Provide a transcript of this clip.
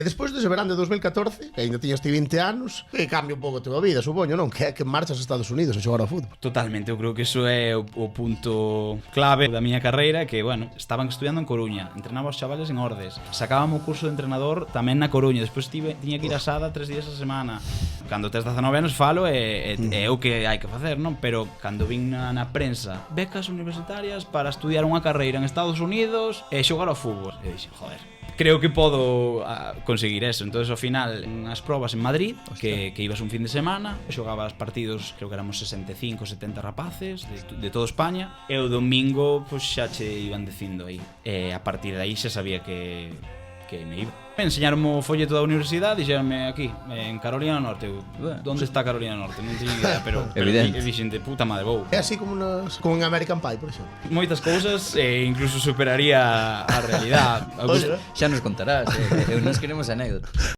E despois dese verán de 2014, que ainda tiñas ti 20 anos, que cambia un pouco a tua vida, supoño, non? Que é que marchas a Estados Unidos a xogar ao fútbol. Totalmente, eu creo que iso é o punto clave da miña carreira, que, bueno, estaban estudiando en Coruña, entrenaba os chavales en Ordes, sacábamos o curso de entrenador tamén na Coruña, despois tiña que ir a Sada 3 días a semana. Cando tes 19 anos falo é o que hai que facer, non? Pero cando vin na prensa becas universitarias para estudiar unha carreira en Estados Unidos e xogar ao fútbol, e dixen, joder, creo que podo conseguir eso. Entonces ao final, as probas en Madrid, que ibas un fin de semana, xogabas partidos, creo que éramos 65, 70 rapaces de toda España, e o domingo pois xa che iban dicindo aí, e a partir de aí xa sabía que me iba. Enseñaronme o folleto da universidade, dixeronme aquí, en Carolina Norte. Onde está Carolina Norte? Non teño idea, pero Evidente. dixen de puta madre, vou. É así como en American Pie, por exemplo. Moitas cousas, incluso superaría a realidade. Xa nos contarás, eu nos queremos anécdotas.